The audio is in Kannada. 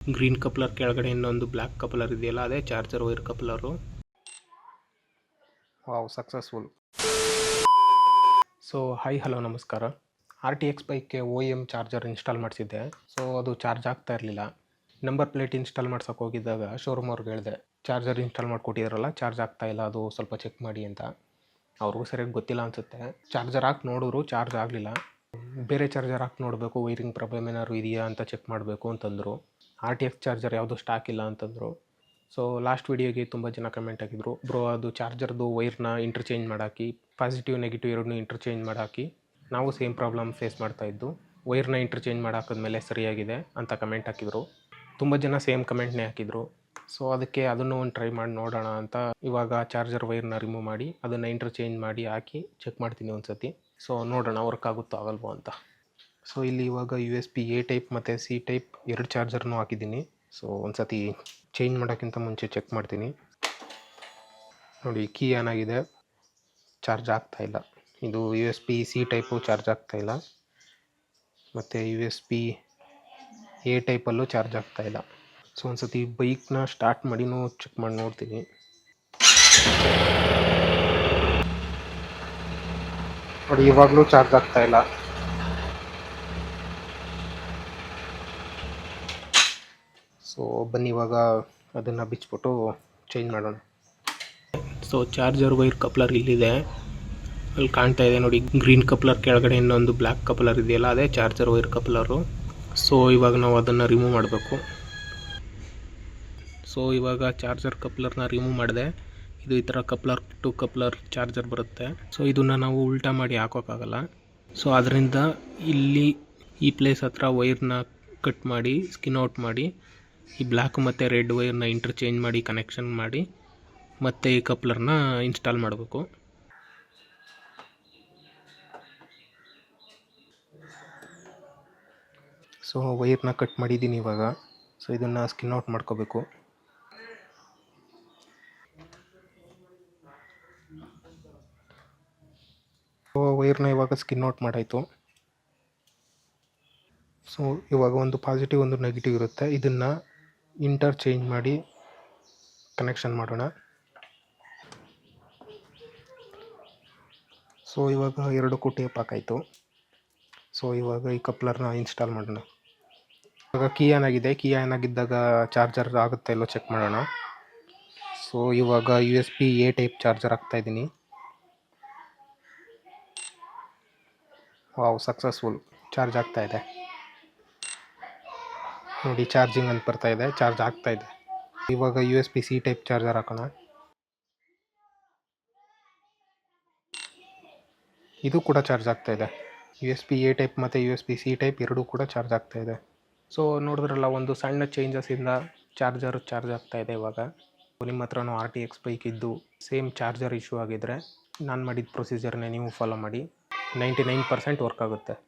ಗ್ರೀನ್ ಕಪ್ಲರ್ ಕೆಳಗಡೆ ಇನ್ನೊಂದು ಬ್ಲ್ಯಾಕ್ ಕಪ್ಲರ್ ಇದೆಯಲ್ಲ, ಅದೇ charger wire coupler. Wow, successful. So hello ನಮಸ್ಕಾರ. RTX ಬೈಕ್ಗೆ OEM ಚಾರ್ಜರ್ ಇನ್ಸ್ಟಾಲ್ ಮಾಡಿಸಿದ್ದೆ. ಸೊ ಅದು ಚಾರ್ಜ್ ಆಗ್ತಾ ಇರಲಿಲ್ಲ. ನಂಬರ್ ಪ್ಲೇಟ್ ಇನ್ಸ್ಟಾಲ್ ಮಾಡ್ಸೋಕೆ ಹೋಗಿದ್ದಾಗ ಶೋರೂಮ್ ಅವ್ರಿಗೆ ಹೇಳಿದೆ, ಚಾರ್ಜರ್ ಇನ್ಸ್ಟಾಲ್ ಮಾಡಿಕೊಟ್ಟಿದ್ರಲ್ಲ, ಚಾರ್ಜ್ ಆಗ್ತಾ ಇಲ್ಲ, ಅದು ಸ್ವಲ್ಪ ಚೆಕ್ ಮಾಡಿ ಅಂತ. ಅವ್ರಿಗೂ ಸರಿಯಾಗಿ ಗೊತ್ತಿಲ್ಲ ಅನಿಸುತ್ತೆ. ಚಾರ್ಜರ್ ಹಾಕಿ ನೋಡಿದ್ರು ಚಾರ್ಜ್ ಆಗಲಿಲ್ಲ. ಬೇರೆ ಚಾರ್ಜರ್ ಹಾಕಿ ನೋಡಬೇಕು, ವೈರಿಂಗ್ ಪ್ರಾಬ್ಲಮ್ ಏನಾದ್ರು ಇದೆಯಾ ಅಂತ ಚೆಕ್ ಮಾಡಬೇಕು ಅಂತಂದರು. RTX ಚಾರ್ಜರ್ ಯಾವುದೂ ಸ್ಟಾಕ್ ಇಲ್ಲ ಅಂತಂದರು. ಸೊ ಲಾಸ್ಟ್ ವೀಡಿಯೋಗೆ ತುಂಬ ಜನ ಕಮೆಂಟ್ ಹಾಕಿದ್ರು, ಬ್ರೋ ಅದು ಚಾರ್ಜರ್ದು ವೈರ್ನ ಇಂಟರ್ಚೇಂಜ್ ಮಾಡಾಕಿ, ಪಾಸಿಟಿವ್ ನೆಗೆಟಿವ್ ಎರಡನ್ನೂ ಇಂಟರ್ಚೇಂಜ್ ಮಾಡಾಕಿ. ನಾವು ಸೇಮ್ ಪ್ರಾಬ್ಲಮ್ ಫೇಸ್ ಮಾಡ್ತಾಯಿದ್ದು, ವೈರ್ನ ಇಂಟರ್ಚೇಂಜ್ ಮಾಡಾಕಿದ್ಮೇಲೆ ಸರಿಯಾಗಿದೆ ಅಂತ ಕಮೆಂಟ್ ಹಾಕಿದರು. ತುಂಬ ಜನ ಸೇಮ್ ಕಮೆಂಟ್ನೇ ಹಾಕಿದರು. ಸೊ ಅದಕ್ಕೆ ಅದನ್ನು ಒಂದು ಟ್ರೈ ಮಾಡಿ ನೋಡೋಣ ಅಂತ ಇವಾಗ ಚಾರ್ಜರ್ ವೈರ್ನ ರಿಮೂವ್ ಮಾಡಿ ಅದನ್ನು ಇಂಟರ್ಚೇಂಜ್ ಮಾಡಿ ಹಾಕಿ ಚೆಕ್ ಮಾಡ್ತೀನಿ ಒಂದು ಸತಿ. ಸೊ ನೋಡೋಣ ವರ್ಕ್ ಆಗುತ್ತೋ ಆಗಲ್ವೋ ಅಂತ. ಸೊ ಇಲ್ಲಿ ಇವಾಗ USB A ಟೈಪ್ ಮತ್ತು C ಟೈಪ್ ಎರಡು ಚಾರ್ಜರ್ನೂ ಹಾಕಿದ್ದೀನಿ. ಸೊ ಒಂದು ಸತಿ ಚೇಂಜ್ ಮಾಡೋಕ್ಕಿಂತ ಮುಂಚೆ ಚೆಕ್ ಮಾಡ್ತೀನಿ. ನೋಡಿ, ಕೀ ಆನ್ ಆಗಿದೆ, ಚಾರ್ಜ್ ಆಗ್ತಾಯಿಲ್ಲ. ಇದು USB C ಟೈಪು ಚಾರ್ಜ್ ಆಗ್ತಾಯಿಲ್ಲ, ಮತ್ತು USB A ಟೈಪಲ್ಲೂ ಚಾರ್ಜ್ ಆಗ್ತಾಯಿಲ್ಲ. ಸೊ ಒಂದು ಸತಿ ಬೈಕ್ನ ಸ್ಟಾರ್ಟ್ ಮಾಡಿನೂ ಚೆಕ್ ಮಾಡಿ ನೋಡ್ತೀನಿ. ನೋಡಿ, ಇವಾಗಲೂ ಚಾರ್ಜ್ ಆಗ್ತಾಯಿಲ್ಲ. ಸೊ ಬನ್ನಿ ಇವಾಗ ಅದನ್ನು ಬಿಚ್ಚಿಬಿಟ್ಟು ಚೇಂಜ್ ಮಾಡೋಣ. ಸೊ ಚಾರ್ಜರ್ ವೈರ್ ಕಪ್ಲರ್ ಇಲ್ಲಿದೆ, ಅಲ್ಲಿ ಕಾಣ್ತಾ ಇದೆ ನೋಡಿ. ಗ್ರೀನ್ ಕಪ್ಲರ್ ಕೆಳಗಡೆ ಇನ್ನೊಂದು ಬ್ಲ್ಯಾಕ್ ಕಪ್ಲರ್ ಇದೆಯಲ್ಲ, ಅದೇ ಚಾರ್ಜರ್ ವೈರ್ ಕಪ್ಲರು. ಸೊ ಇವಾಗ ನಾವು ಅದನ್ನು ರಿಮೂವ್ ಮಾಡಬೇಕು. ಸೊ ಇವಾಗ ಚಾರ್ಜರ್ ಕಪ್ಲರ್ನ ರಿಮೂವ್ ಮಾಡಿದೆ. ಇದು ಈ ಥರ ಕಪ್ಲರ್ ಟು ಕಪ್ಲರ್ ಚಾರ್ಜರ್ ಬರುತ್ತೆ. ಸೊ ಇದನ್ನು ನಾವು ಉಲ್ಟಾ ಮಾಡಿ ಹಾಕೋಕ್ಕಾಗಲ್ಲ. ಸೊ ಅದರಿಂದ ಇಲ್ಲಿ ಈ ಪ್ಲೇಸ್ ಹತ್ರ ವೈರ್ನ ಕಟ್ ಮಾಡಿ ಸ್ಕಿನ್ ಔಟ್ ಮಾಡಿ ಈ ಬ್ಲ್ಯಾಕ್ ಮತ್ತು ರೆಡ್ ವೈರ್ನ ಇಂಟರ್ಚೇಂಜ್ ಮಾಡಿ ಕನೆಕ್ಷನ್ ಮಾಡಿ ಮತ್ತು ಈ ಕಪ್ಲರ್ನ ಇನ್ಸ್ಟಾಲ್ ಮಾಡಬೇಕು. ಸೊ ವೈರ್ನ ಕಟ್ ಮಾಡಿದ್ದೀನಿ ಇವಾಗ. ಸೊ ಇದನ್ನು ಸ್ಕಿನ್ ಔಟ್ ಮಾಡ್ಕೋಬೇಕು. ಸೊ ವೈರ್ನ ಇವಾಗ ಸ್ಕಿನ್ ಔಟ್ ಮಾಡಾಯಿತು. ಸೊ ಇವಾಗ ಒಂದು ಪಾಸಿಟಿವ್ ಒಂದು ನೆಗೆಟಿವ್ ಇರುತ್ತೆ, ಇದನ್ನು ಇಂಟರ್ಚೇಂಜ್ ಮಾಡಿ ಕನೆಕ್ಷನ್ ಮಾಡೋಣ. ಸೊ ಇವಾಗ ಎರಡಕ್ಕೂ ಟೇಪ್ ಹಾಕಾಯಿತು. ಸೊ ಇವಾಗ ಈ ಕಪ್ಲರ್ನ ಇನ್ಸ್ಟಾಲ್ ಮಾಡೋಣ. ಇವಾಗ ಕೀ ಆನ್ ಆಗಿದೆ. ಕೀ ಆನ್ ಆಗಿದ್ದಾಗ ಚಾರ್ಜರ್ ಆಗುತ್ತೆ ಇಲ್ಲೋ ಚೆಕ್ ಮಾಡೋಣ. ಸೊ ಇವಾಗ USB A ಟೈಪ್ ಚಾರ್ಜರ್ ಹಾಕ್ತಾಯಿದ್ದೀನಿ. Wow, successful. ಚಾರ್ಜ್ ಆಗ್ತಾಯಿದೆ ನೋಡಿ, ಚಾರ್ಜಿಂಗ್ ಅಂತ ಬರ್ತಾ ಇದೆ, ಚಾರ್ಜ್ ಆಗ್ತಾ ಇದೆ. ಇವಾಗ USB C ಟೈಪ್ ಚಾರ್ಜರ್ ಹಾಕೋಣ. ಇದು ಕೂಡ ಚಾರ್ಜ್ ಆಗ್ತಾ ಇದೆ. USB A ಟೈಪ್ ಮತ್ತು USB C ಟೈಪ್ ಎರಡೂ ಕೂಡ ಚಾರ್ಜ್ ಆಗ್ತಾ ಇದೆ. ಸೊ ನೋಡಿದ್ರಲ್ಲ, ಒಂದು ಸಣ್ಣ ಚೇಂಜಸ್ಸಿಂದ ಚಾರ್ಜ್ ಆಗ್ತಾ ಇದೆ ಇವಾಗ. ನಿಮ್ಮ ಹತ್ರನೂ RTX ಬೈಕ್ ಇದ್ದು ಸೇಮ್ ಚಾರ್ಜರ್ ಇಶ್ಯೂ ಆಗಿದ್ದರೆ ನಾನು ಮಾಡಿದ ಪ್ರೊಸೀಜರ್ನೇ ನೀವು ಫಾಲೋ ಮಾಡಿ, 99% ವರ್ಕ್ ಆಗುತ್ತೆ.